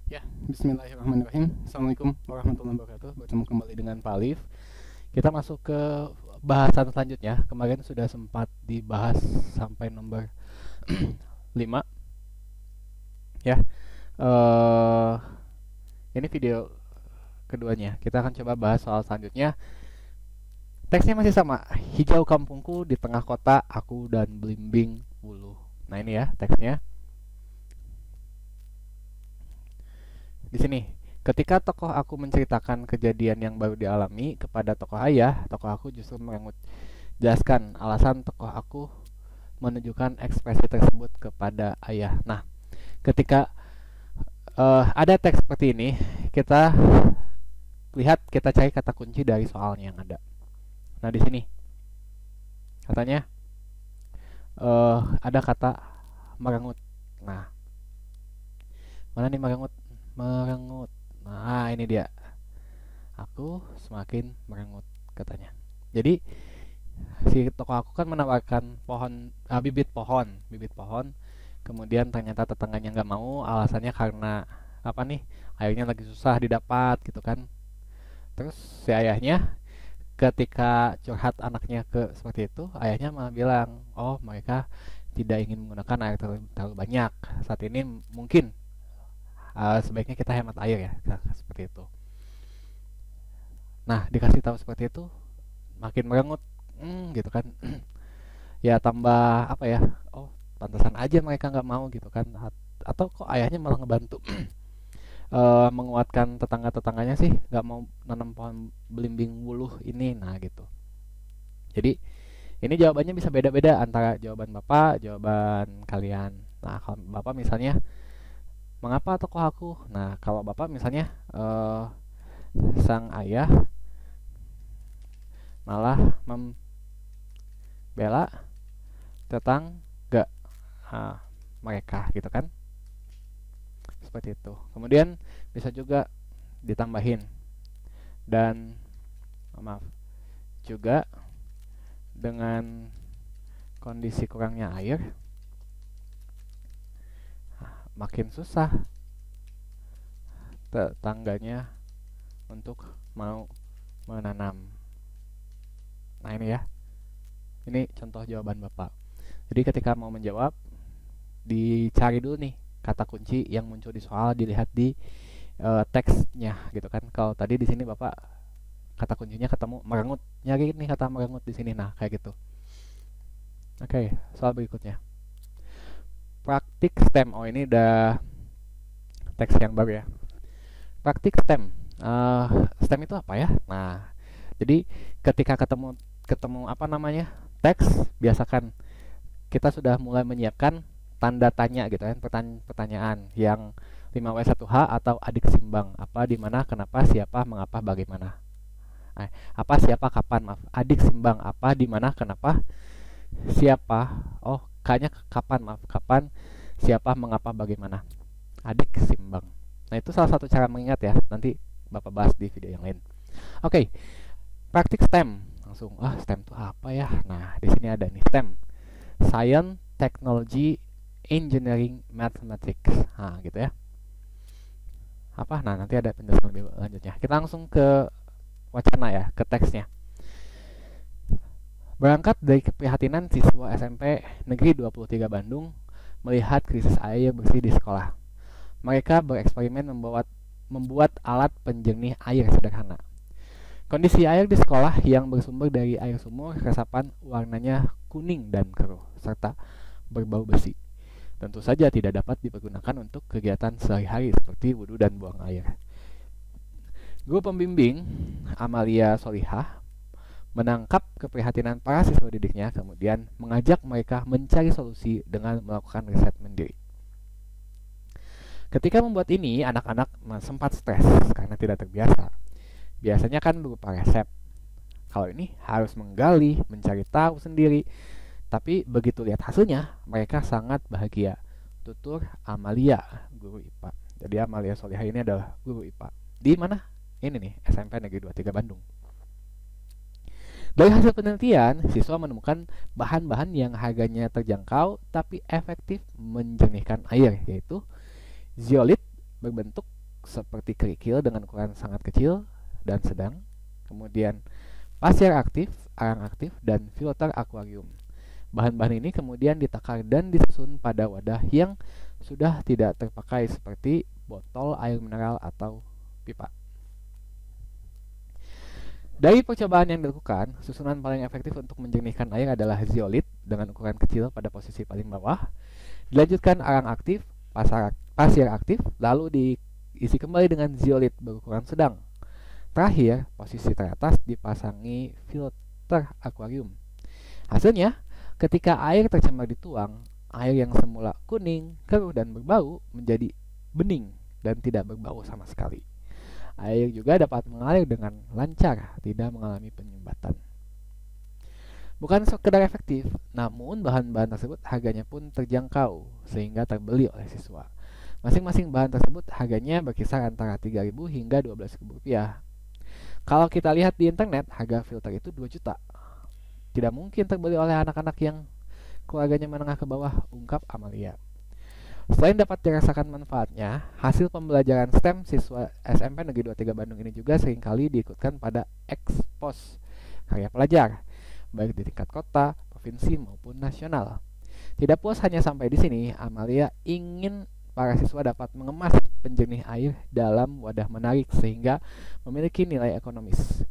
Ya, bismillahirrahmanirrahim. Assalamualaikum warahmatullahi wabarakatuh. Bertemu kembali dengan Pak Alif. Kita masuk ke bahasan selanjutnya. Kemarin sudah sempat dibahas sampai nomor 5. Ya. eh ini video keduanya. Kita akan coba bahas soal selanjutnya. Teksnya masih sama. Hijau kampungku di tengah kota, aku dan belimbing ulu. Nah, ini ya teksnya. Di sini, ketika tokoh aku menceritakan kejadian yang baru dialami kepada tokoh ayah, tokoh aku justru merengut. Jelaskan alasan tokoh aku menunjukkan ekspresi tersebut kepada ayah. Nah, ketika ada teks seperti ini, kita lihat, kita cari kata kunci dari soalnya yang ada. Nah, di sini katanya ada kata merengut. Nah, mana nih merengut? Merengut. Nah, ini dia. Aku semakin merengut, katanya. Jadi si tokoh aku kan menawarkan bibit pohon. Kemudian ternyata tetangganya nggak mau, alasannya karena apa nih? Airnya lagi susah didapat gitu kan. Terus si ayahnya ketika curhat anaknya ke seperti itu, ayahnya malah bilang, oh mereka tidak ingin menggunakan air terlalu banyak. Saat ini mungkin sebaiknya kita hemat air ya, seperti itu. Nah, dikasih tahu seperti itu, makin merengut, gitu kan. Ya tambah apa ya? Oh, pantasan aja mereka nggak mau gitu kan. Atau kok ayahnya malah ngebantu menguatkan tetangga-tetangganya sih nggak mau nanam pohon belimbing wuluh ini, nah gitu. Jadi ini jawabannya bisa beda-beda antara jawaban bapak, jawaban kalian. Nah, kalau bapak misalnya, mengapa tokoh aku? Nah, kalau bapak misalnya sang ayah malah membela tetangga mereka gitu kan, seperti itu. Kemudian bisa juga ditambahin, dan maaf juga dengan kondisi kurangnya air makin susah tetangganya untuk mau menanam. Nah, ini ya, ini contoh jawaban bapak. Jadi ketika mau menjawab, dicari dulu nih kata kunci yang muncul di soal, dilihat di teksnya gitu kan. Kalau tadi di sini bapak kata kuncinya ketemu merengut, nyari nih kata merengut di sini. Nah, kayak gitu. Oke, soal berikutnya. Praktik STEM. Oh, ini udah teks yang baru ya. Praktik STEM. STEM itu apa ya? Nah, jadi ketika ketemu ketemu apa namanya? Teks, biasakan kita sudah mulai menyiapkan tanda tanya gitu kan, pertanyaan yang 5W1H atau adik simbang. Apa, di mana, kenapa, siapa, mengapa, bagaimana. Apa, siapa, kapan, maaf. Adik simbang, apa, di mana, kenapa, siapa. Oh, kayaknya kapan, maaf. Kapan, siapa, mengapa, bagaimana. Adik simbang. Nah, itu salah satu cara mengingat ya. Nanti Bapak bahas di video yang lain. Oke, praktik STEM. Langsung, STEM itu apa ya? Nah, di sini ada nih STEM. Science, Technology, Engineering, Mathematics. Nah, gitu ya. Apa? Nah, nanti ada penjelasan lebih lanjutnya. Kita langsung ke wacana ya, ke teksnya. Berangkat dari keprihatinan siswa SMP Negeri 23 Bandung melihat krisis air bersih di sekolah. Mereka bereksperimen membuat alat penjernih air sederhana. Kondisi air di sekolah yang bersumber dari air sumur resapan warnanya kuning dan keruh, serta berbau besi. Tentu saja tidak dapat dipergunakan untuk kegiatan sehari-hari seperti wudhu dan buang air. Guru pembimbing, Amalia Solihah, menangkap keprihatinan para siswa didiknya, kemudian mengajak mereka mencari solusi dengan melakukan riset mandiri. Ketika membuat ini, anak-anak sempat stres karena tidak terbiasa. Biasanya kan berupa resep. Kalau ini harus menggali, mencari tahu sendiri. Tapi begitu lihat hasilnya, mereka sangat bahagia. Tutur Amalia, guru IPA. Jadi Amalia Solihah ini adalah guru IPA. Di mana? Ini nih, SMP Negeri 23 Bandung. Dari hasil penelitian, siswa menemukan bahan-bahan yang harganya terjangkau tapi efektif menjernihkan air, yaitu zeolit berbentuk seperti kerikil dengan ukuran sangat kecil dan sedang. Kemudian pasir aktif, arang aktif, dan filter akuarium. Bahan-bahan ini kemudian ditakar dan disusun pada wadah yang sudah tidak terpakai seperti botol air mineral atau pipa. Dari percobaan yang dilakukan, susunan paling efektif untuk menjernihkan air adalah zeolit dengan ukuran kecil pada posisi paling bawah. Dilanjutkan arang aktif, pasir aktif, lalu diisi kembali dengan zeolit berukuran sedang. Terakhir, posisi teratas dipasangi filter akuarium. Hasilnya, ketika air tercemar dituang, air yang semula kuning, keruh, dan berbau menjadi bening dan tidak berbau sama sekali. Air juga dapat mengalir dengan lancar, tidak mengalami penyumbatan. Bukan sekedar efektif, namun bahan-bahan tersebut harganya pun terjangkau, sehingga terbeli oleh siswa. Masing-masing bahan tersebut harganya berkisar antara Rp3.000 hingga Rp12.000. Kalau kita lihat di internet, harga filter itu 2 juta. Tidak mungkin terbeli oleh anak-anak yang keluarganya menengah ke bawah, ungkap Amalia. Selain dapat dirasakan manfaatnya, hasil pembelajaran STEM siswa SMP Negeri 23 Bandung ini juga seringkali diikutkan pada ekspos karya pelajar, baik di tingkat kota, provinsi, maupun nasional. Tidak puas hanya sampai di sini, Amalia ingin para siswa dapat mengemas penjernih air dalam wadah menarik sehingga memiliki nilai ekonomis.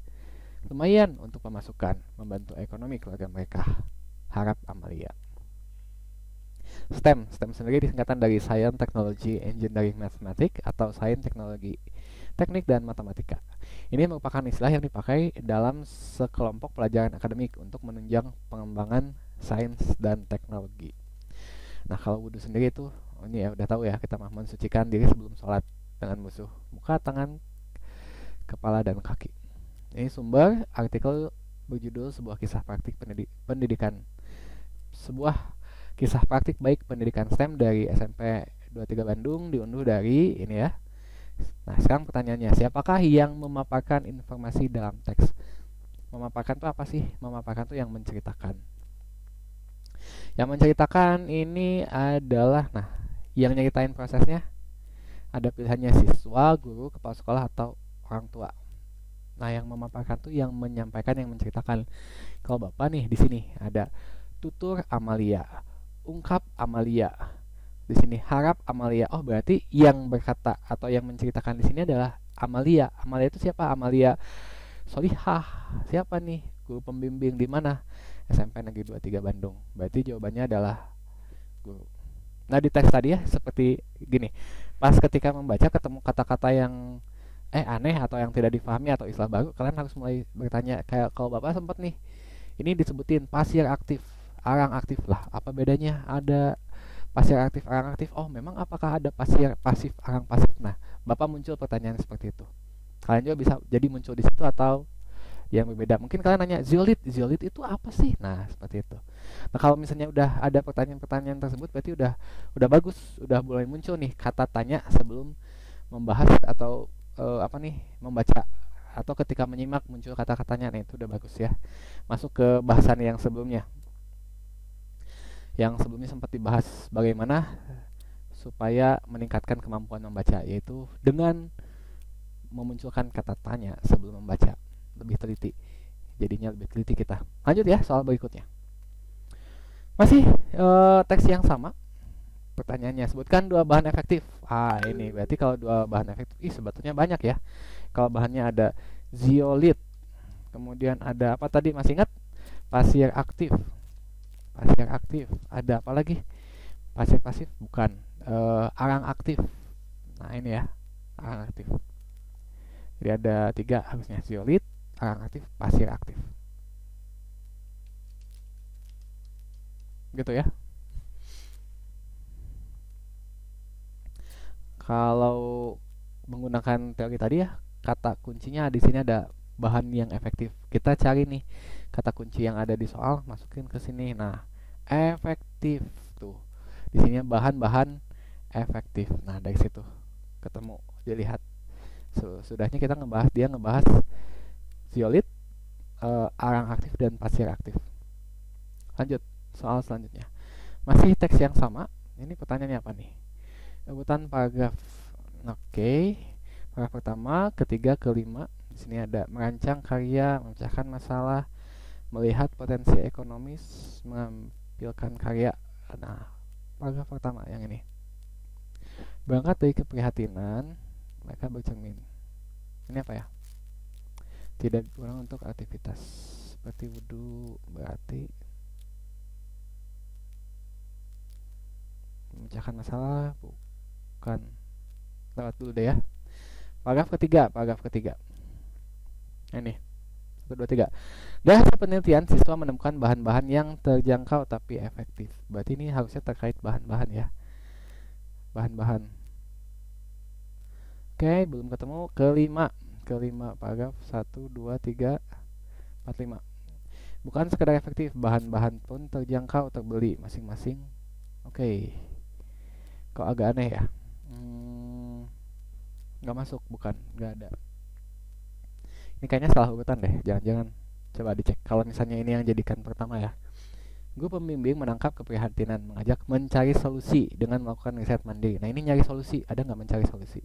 Lumayan untuk pemasukan, membantu ekonomi keluarga mereka, harap Amalia. STEM sendiri disingkatan dari Science, Technology, Engineering, Mathematics atau Sains, Teknologi, Teknik, dan Matematika. Ini merupakan istilah yang dipakai dalam sekelompok pelajaran akademik untuk menunjang pengembangan sains dan teknologi. Nah, kalau wudhu sendiri itu, ini ya udah tahu ya, kita mensucikan diri sebelum sholat dengan musuh muka, tangan, kepala, dan kaki. Ini sumber artikel berjudul sebuah kisah praktik pendidikan. Sebuah kisah praktik baik pendidikan STEM dari SMP 23 Bandung diunduh dari ini ya. Nah, sekarang pertanyaannya, siapakah yang memaparkan informasi dalam teks? Memaparkan itu apa sih? Memaparkan itu yang menceritakan. Yang menceritakan ini adalah, nah, yang nyeritain prosesnya ada pilihannya siswa, guru, kepala sekolah, atau orang tua. Nah, yang memaparkan tuh yang menyampaikan, yang menceritakan. Kalau Bapak nih di sini ada tutur Amalia, ungkap Amalia. Di sini harap Amalia. Oh, berarti yang berkata atau yang menceritakan di sini adalah Amalia. Amalia itu siapa? Amalia Solihah. Siapa nih? Guru pembimbing di mana? SMP Negeri 23 Bandung. Berarti jawabannya adalah guru. Nah, di teks tadi ya seperti gini. Pas ketika membaca ketemu kata-kata yang aneh atau yang tidak difahami atau istilah baru, kalian harus mulai bertanya. Kayak kalau Bapak sempat nih, ini disebutin pasir aktif, arang aktif lah. Apa bedanya? Ada pasir aktif, arang aktif. Oh, memang apakah ada pasir pasif, arang pasif? Nah, Bapak muncul pertanyaan seperti itu. Kalian juga bisa jadi muncul di situ atau yang berbeda. Mungkin kalian nanya, zeolit itu apa sih? Nah, seperti itu. Nah, kalau misalnya udah ada pertanyaan-pertanyaan tersebut, berarti udah bagus, udah mulai muncul nih kata tanya sebelum membahas atau membaca, atau ketika menyimak muncul kata-katanya. Nih, itu udah bagus ya. Masuk ke bahasan yang sebelumnya. Yang sebelumnya sempat dibahas bagaimana supaya meningkatkan kemampuan membaca, yaitu dengan memunculkan kata tanya sebelum membaca. Lebih teliti, jadinya lebih teliti kita. Lanjut ya soal berikutnya. Masih teks yang sama. Pertanyaannya, sebutkan 2 bahan efektif. Ini berarti kalau 2 bahan efektif, sebetulnya banyak ya. Kalau bahannya ada zeolit, kemudian ada apa tadi, masih ingat? Pasir aktif. Ada apa lagi? Pasir pasif, bukan. Arang aktif. Nah, ini ya, arang aktif. Jadi ada 3 harusnya, zeolit, arang aktif, pasir aktif. Gitu ya. Kalau menggunakan teori tadi ya, kata kuncinya di sini ada bahan yang efektif. Kita cari nih kata kunci yang ada di soal, masukin ke sini. Nah, efektif tuh. Di sini bahan-bahan efektif. Nah, dari situ ketemu, dilihat. Sudahnya kita ngebahas zeolit, arang aktif, dan pasir aktif. Lanjut soal selanjutnya. Masih teks yang sama. Ini pertanyaannya apa nih? Urutan paragraf. Oke. Paragraf pertama, ketiga, kelima. Di sini ada merancang karya, memecahkan masalah, melihat potensi ekonomis, mengampilkan karya. Nah, paragraf pertama yang ini. Berangkat dari keprihatinan, mereka bercermin. Ini apa ya? Tidak kurang untuk aktivitas seperti wudhu, berarti memecahkan masalah, bukan. Lewat dulu deh ya. Paragraf ketiga. Ini 1, 2, 3. Dari hasil penelitian, siswa menemukan bahan-bahan yang terjangkau tapi efektif. Berarti ini harusnya terkait bahan-bahan ya. Bahan-bahan. Oke, belum ketemu. Kelima, paragraf 1, 2, 3, 4, 5. Bukan sekedar efektif, bahan-bahan pun terjangkau, terbeli masing-masing. Oke. Kok agak aneh ya? Nggak masuk, bukan, nggak ada. Ini kayaknya salah urutan deh, jangan-jangan. Coba dicek. Kalau misalnya ini yang jadikan pertama ya. Guru pembimbing menangkap keprihatinan, mengajak mencari solusi dengan melakukan riset mandiri. Nah, ini nyari solusi, ada nggak mencari solusi?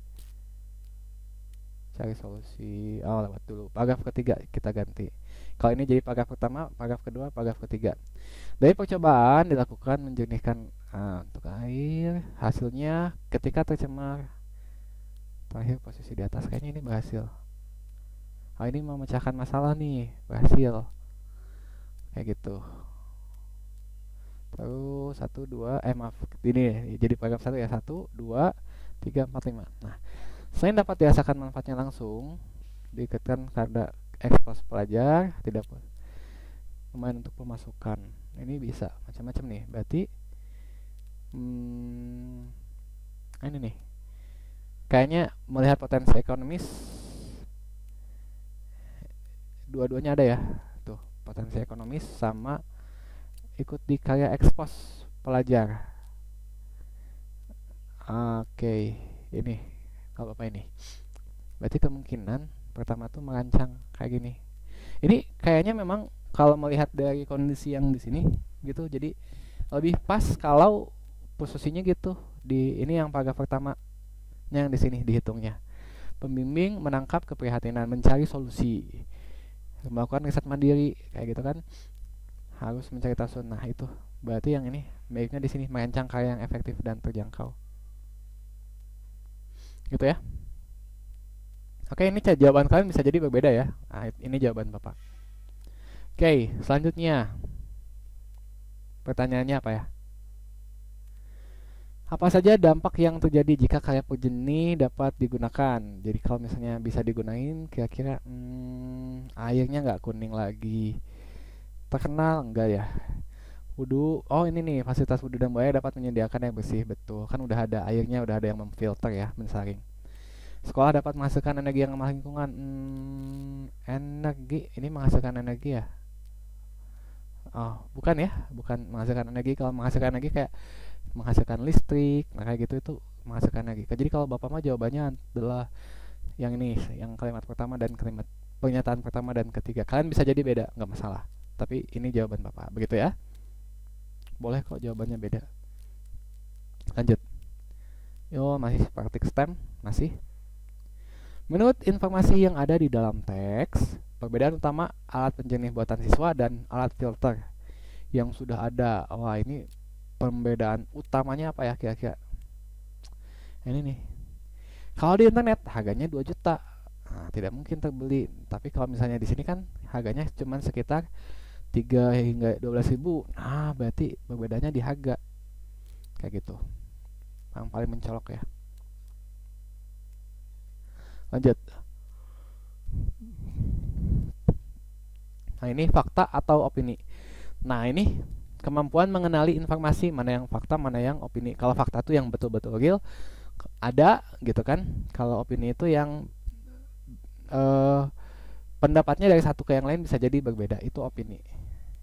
Cari solusi, oh lewat dulu. Paragraf ketiga kita ganti. Kalau ini jadi paragraf pertama, paragraf kedua, paragraf ketiga. Dari percobaan dilakukan menjernihkan untuk air, hasilnya ketika tercemar. Terakhir posisi di atas, kayaknya ini berhasil. Ini memecahkan masalah nih, berhasil. Kayak gitu. Terus 1, 2, maaf, ini jadi paragraf 1 ya, 1, 2, 3, 4, 5. Nah, selain dapat dirasakan manfaatnya langsung, diikatkan karena ekspos pelajar, tidak lumayan untuk pemasukan. Ini bisa macam-macam nih, berarti ini nih, kayaknya melihat potensi ekonomis, dua-duanya ada ya, tuh potensi ekonomis sama ikut di karya ekspos pelajar. Oke, ini kalau apa ini? Berarti kemungkinan pertama tuh merancang kayak gini. Ini kayaknya memang kalau melihat dari kondisi yang di sini gitu, jadi lebih pas kalau posisinya gitu di ini yang paragraf pertama yang di sini dihitungnya. Pembimbing menangkap keprihatinan, mencari solusi, melakukan riset mandiri kayak gitu kan, harus mencari tahu. Nah itu berarti yang ini baiknya di sini merancang karya yang efektif dan terjangkau gitu ya. Oke, ini jawaban kalian bisa jadi berbeda ya. Nah, ini jawaban Bapak. Oke, selanjutnya pertanyaannya apa ya? Apa saja dampak yang terjadi jika karya penjernih dapat digunakan? Jadi kalau misalnya bisa digunain, kira-kira airnya nggak kuning lagi. Terkenal enggak ya? Wudhu, oh ini nih, fasilitas wudhu dan buaya dapat menyediakan air bersih, betul. Kan udah ada airnya, udah ada yang memfilter ya, mensaring. Sekolah dapat menghasilkan energi yang ramah lingkungan. Energi, ini menghasilkan energi ya? Oh, bukan ya, bukan menghasilkan energi. Kalau menghasilkan energi kayak menghasilkan listrik, nah kayak gitu itu menghasilkan energi. Jadi kalau Bapak mah jawabannya adalah yang ini, yang kalimat pertama dan kalimat pernyataan pertama dan ketiga. Kalian bisa jadi beda, nggak masalah. Tapi ini jawaban Bapak, begitu ya? Boleh kok jawabannya beda. Lanjut. Yo, masih praktik STEM, masih. Menurut informasi yang ada di dalam teks, perbedaan utama alat penjernih buatan siswa dan alat filter yang sudah ada. Wah, ini perbedaan utamanya apa ya kira-kira? Ini nih. Kalau di internet harganya 2 juta. Nah, tidak mungkin terbeli. Tapi kalau misalnya di sini kan harganya cuma sekitar 3 hingga 12 ribu. Nah, berarti perbedaannya di harga. Kayak gitu. Yang paling mencolok ya. Lanjut. Nah, ini fakta atau opini. Nah, ini kemampuan mengenali informasi mana yang fakta, mana yang opini. Kalau fakta itu yang betul-betul real, ada gitu kan. Kalau opini itu yang pendapatnya dari satu ke yang lain bisa jadi berbeda. Itu opini.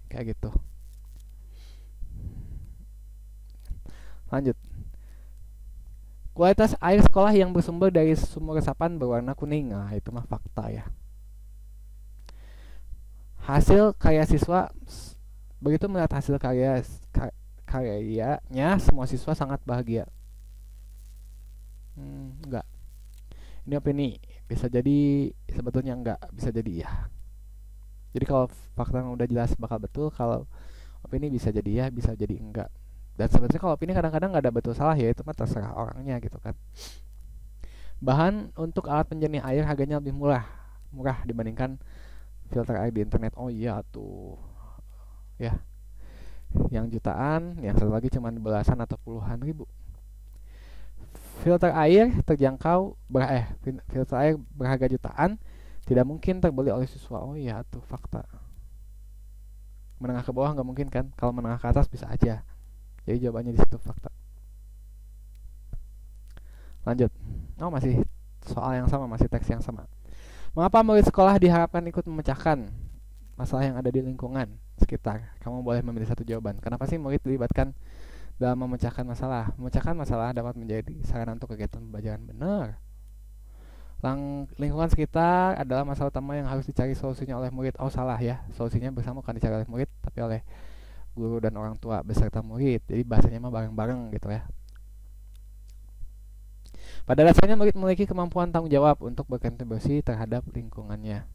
Kayak gitu. Lanjut. Kualitas air sekolah yang bersumber dari sumur resapan berwarna kuning. Nah, itu mah fakta ya. Hasil karya siswa, begitu melihat hasil karyanya, semua siswa sangat bahagia. Enggak. Ini opini, bisa jadi sebetulnya enggak, bisa jadi ya. Jadi kalau fakta yang udah jelas bakal betul, kalau opini bisa jadi ya, bisa jadi enggak. Dan sebenarnya kalau opini kadang-kadang nggak ada betul salah ya, itu mah terserah orangnya gitu kan. Bahan untuk alat penjernih air harganya lebih murah, murah dibandingkan filter air di internet. Oh iya tuh, ya, yang jutaan, yang satu lagi cuma belasan atau puluhan ribu. Filter air terjangkau filter air berharga jutaan tidak mungkin terbeli oleh siswa. Oh iya tuh fakta. Menengah ke bawah nggak mungkin kan? Kalau menengah ke atas bisa aja. Jadi jawabannya di situ fakta. Lanjut. Oh masih soal yang sama, masih teks yang sama. Mengapa murid sekolah diharapkan ikut memecahkan masalah yang ada di lingkungan sekitar? Kamu boleh memilih satu jawaban. Kenapa sih murid dilibatkan dalam memecahkan masalah? Memecahkan masalah dapat menjadi sarana untuk kegiatan pembelajaran. Benar. Lingkungan sekitar adalah masalah utama yang harus dicari solusinya oleh murid. Oh salah ya, solusinya bersama bukan dicari oleh murid, tapi oleh guru dan orang tua beserta murid. Jadi bahasanya mah bareng-bareng gitu ya. Pada dasarnya murid memiliki kemampuan tanggung jawab untuk berkontribusi terhadap lingkungannya.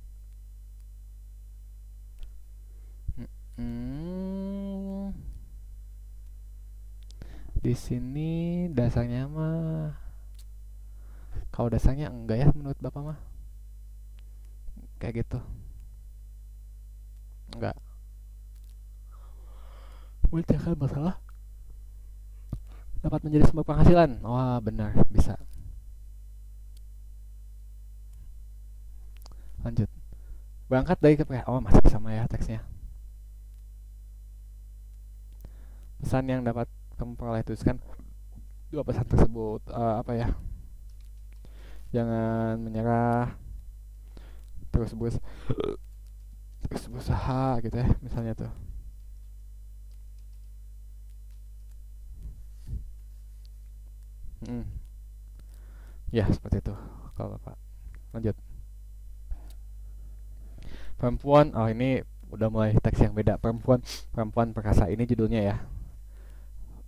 Di sini dasarnya mah, kalau dasarnya enggak ya menurut Bapak mah. Kayak gitu. Enggak. Memecahkan masalah dapat menjadi sumber penghasilan. Wah, benar, bisa. Lanjut. Berangkat dari oh masih sama ya teksnya. Pesan yang dapat kamu peroleh tuliskan dua pesan tersebut. Apa ya? Jangan menyerah. Terus berusaha gitu ya, misalnya tuh. Ya seperti itu kalau Bapak. Lanjut. Perempuan, oh ini udah mulai teks yang beda. Perempuan perkasa, ini judulnya ya.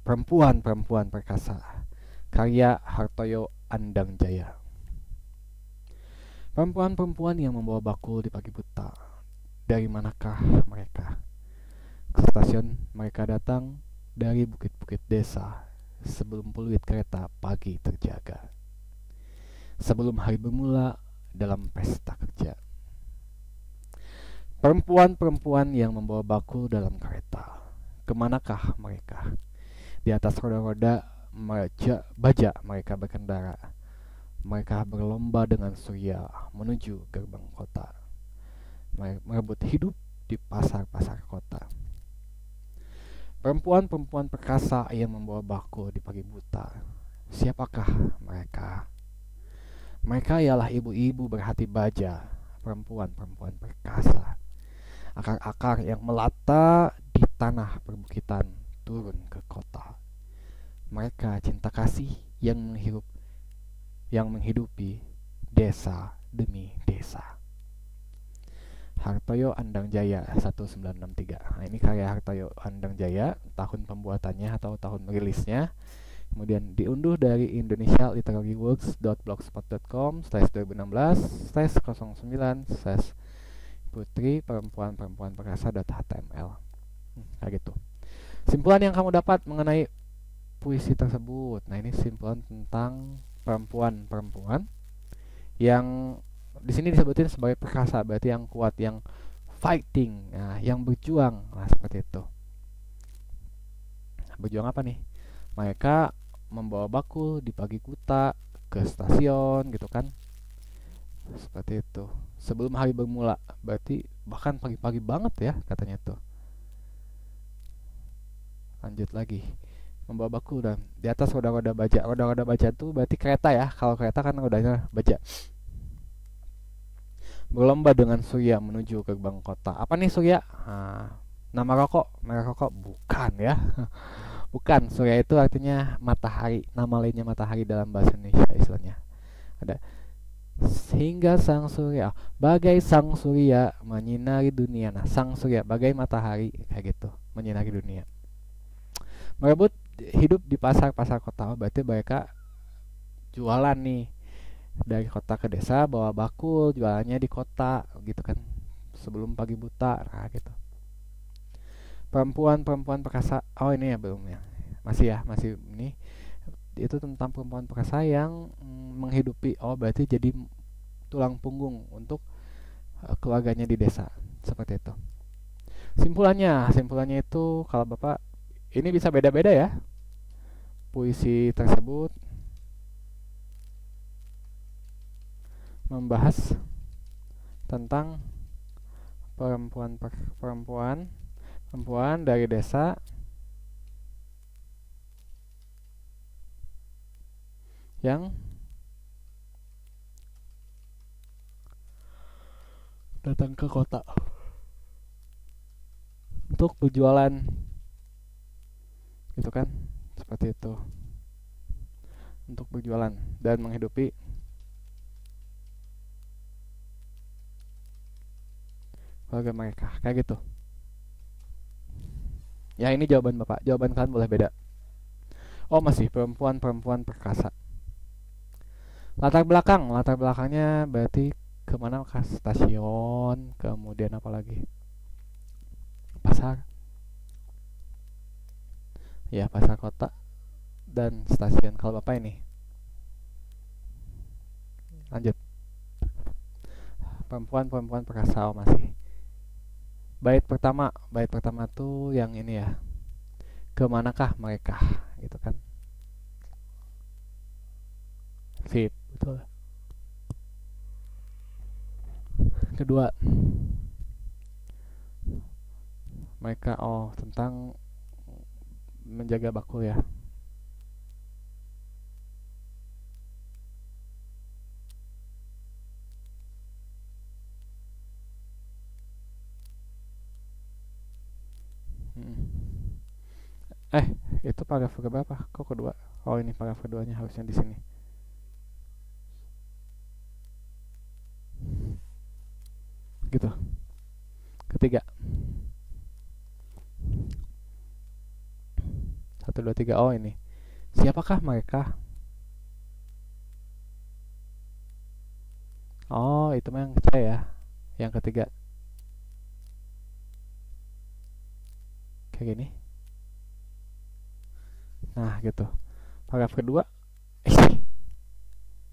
Perempuan perkasa, karya Hartoyo Andang Jaya. Perempuan yang membawa bakul di pagi buta, dari manakah mereka? Ke stasiun mereka datang dari bukit-bukit desa, sebelum peluit kereta pagi terjaga, sebelum hari bermula dalam pesta kerja. Perempuan yang membawa bakul dalam kereta, kemanakah mereka? Di atas roda-roda baja mereka berkendara. Mereka berlomba dengan surya menuju gerbang kota, merebut hidup di pasar-pasar kota. Perempuan perkasa yang membawa bakul di pagi buta, siapakah mereka? Mereka ialah ibu-ibu berhati baja, perempuan perkasa, akar-akar yang melata di tanah perbukitan turun ke kota. Mereka cinta kasih yang menghidupi desa demi desa. Hartoyo Andang Jaya 1963. Nah, ini karya Hartoyo Andang Jaya, tahun pembuatannya atau tahun rilisnya. Kemudian diunduh dari indonesialiterary-works.blogspot.com/2016/09/putri perempuan perkasa.html. Kayak gitu. Simpulan yang kamu dapat mengenai puisi tersebut. Nah, ini simpulan tentang perempuan yang di sini disebutin sebagai perkasa, berarti yang kuat, yang fighting, nah, yang berjuang, nah seperti itu. Berjuang apa nih? Mereka membawa bakul di pagi buta ke stasiun gitu kan, seperti itu. Sebelum hari bermula, berarti bahkan pagi-pagi banget ya katanya tuh. Lanjut lagi. Membawa bakul dan di atas roda-roda baja. Roda-roda baja tuh berarti kereta ya. Kalau kereta kan rodanya baja. Berlomba dengan surya menuju gerbang kota. Apa nih surya? Nama rokok, merek rokok? Bukan ya. Bukan. Surya itu artinya matahari. Nama lainnya matahari dalam bahasa Indonesia istilahnya. Ada sehingga sang surya, bagai sang surya menyinari dunia. Nah, sang surya bagai matahari kayak gitu, menyinari dunia. Merebut hidup di pasar-pasar kota, berarti mereka jualan nih dari kota ke desa bawa bakul, jualannya di kota gitu kan, sebelum pagi buta. Nah gitu. Perempuan perkasa, oh ini ya belum ya, masih ya, masih ini. Itu tentang perempuan perkasa yang menghidupi, oh berarti jadi tulang punggung untuk keluarganya di desa, seperti itu. Simpulannya itu kalau Bapak, ini bisa beda-beda ya. Puisi tersebut membahas tentang perempuan perempuan perempuan dari desa yang datang ke kota untuk berjualan, gitu kan, seperti itu, untuk berjualan dan menghidupi keluarga mereka, kayak gitu. Ya ini jawaban Bapak, jawaban kalian boleh beda. Oh masih perempuan perkasa. Latar belakangnya berarti kemana, ke stasiun, kemudian apa lagi, pasar, ya pasar kota dan stasiun. Kalau Bapak ini lanjut, perempuan perkasa. Oh masih bait pertama tuh yang ini ya, kemanakah mereka, gitu kan. Sip, betul. Kedua, mereka, oh tentang menjaga bakul ya. Hmm. Eh, itu paragraf berapa? Kok kedua? Oh, ini paragraf keduanya harusnya di sini. Gitu. Ketiga. 1, 2, 3. Oh, ini. Siapakah mereka? Oh, itu mah yang ketiga ya. Yang ketiga. Kayak gini. Nah, gitu. Paragraf kedua.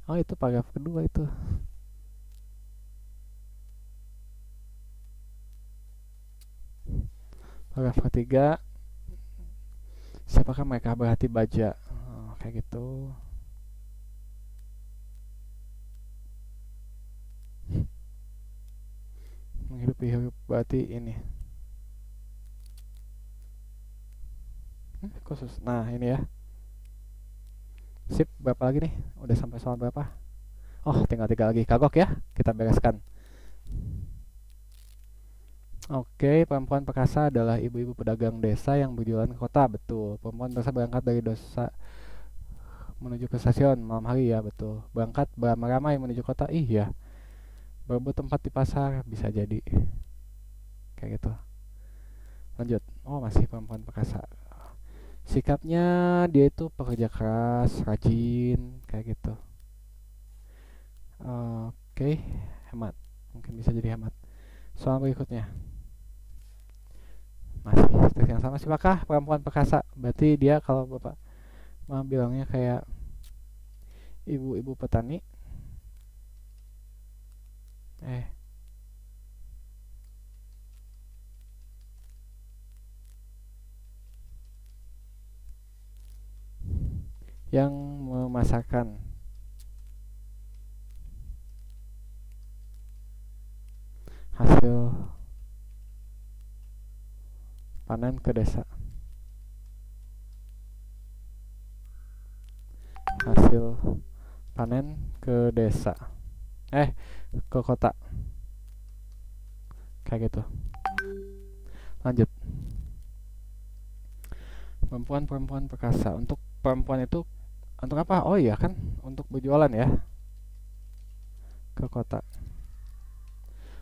Oh, itu paragraf kedua itu. Paragraf ketiga. Siapakah mereka berhati baja? Oh, kayak gitu. Menghidupi hidup berarti ini. Khusus. Nah, ini ya. Sip, berapa lagi nih? Udah sampai soal berapa? Oh, tinggal 3 lagi. Kagok ya, kita bereskan. Oke, perempuan perkasa adalah ibu-ibu pedagang desa yang berjualan ke kota, betul. Perempuan perkasa berangkat dari desa menuju ke stasiun malam hari, ya betul. Berangkat beramai-ramai menuju kota, iya. Berebut tempat di pasar, bisa jadi. Kayak gitu. Lanjut. Oh, masih perempuan perkasa. Sikapnya dia itu pekerja keras, rajin, kayak gitu. Oke, hemat. Mungkin bisa jadi hemat. Soal berikutnya. Masih teks yang sama. Siapakah perempuan perkasa? Berarti dia, kalau Bapak mau bilangnya kayak ibu-ibu petani. Yang memasarkan hasil panen ke desa, hasil panen ke desa, ke kota, kayak gitu. Lanjut, perempuan perkasa. Untuk perempuan itu untuk apa? Oh iya kan, untuk berjualan ya, ke kota.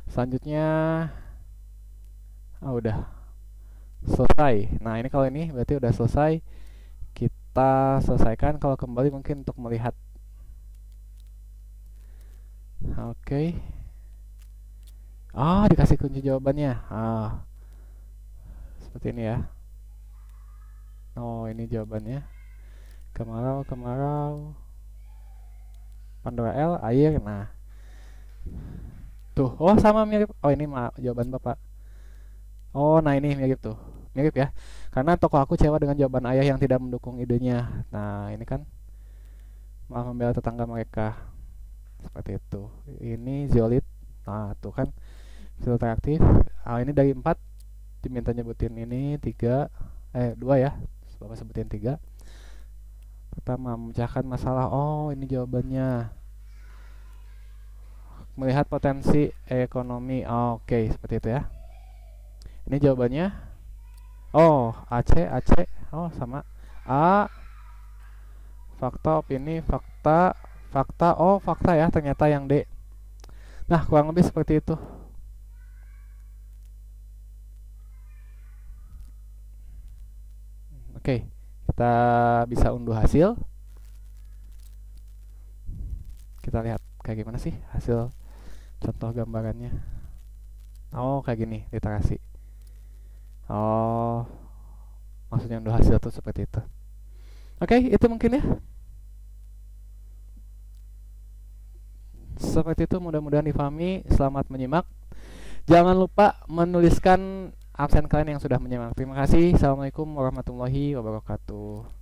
Selanjutnya, udah selesai. Nah ini, kalau ini berarti udah selesai. Kita selesaikan. Kalau kembali mungkin untuk melihat Oke. Ah, dikasih kunci jawabannya. Seperti ini ya. Oh, ini jawabannya. Kemarau, kemarau. Pandora L, air. Nah, tuh. Oh, sama mirip. Oh, ini jawaban Bapak. Oh, nah ini mirip tuh. Mirip ya. Karena tokoh aku kecewa dengan jawaban ayah yang tidak mendukung idenya. Nah, ini kan malah membela tetangga mereka. Seperti itu. Ini zeolit. Nah, tuh kan filter aktif. Ini dari 4 diminta nyebutin ini 3, 2 ya. Bapak sebutin 3. Pertama, memecahkan masalah. Oh, ini jawabannya. Melihat potensi ekonomi. Oke, seperti itu ya. Ini jawabannya. Oh, AC. Oh, sama. A. Fakta, opini, fakta. Oh, fakta ya, ternyata yang D. Nah, kurang lebih seperti itu. Oke, kita bisa unduh hasil. Kita lihat kayak gimana sih hasil contoh gambarannya. Oh, kayak gini, literasi. Oh, maksudnya unduh hasil tuh seperti itu. Oke, itu mungkin ya. Seperti itu, mudah-mudahan difahami. Selamat menyimak. Jangan lupa menuliskan absen kalian yang sudah menyimak. Terima kasih. Assalamualaikum warahmatullahi wabarakatuh.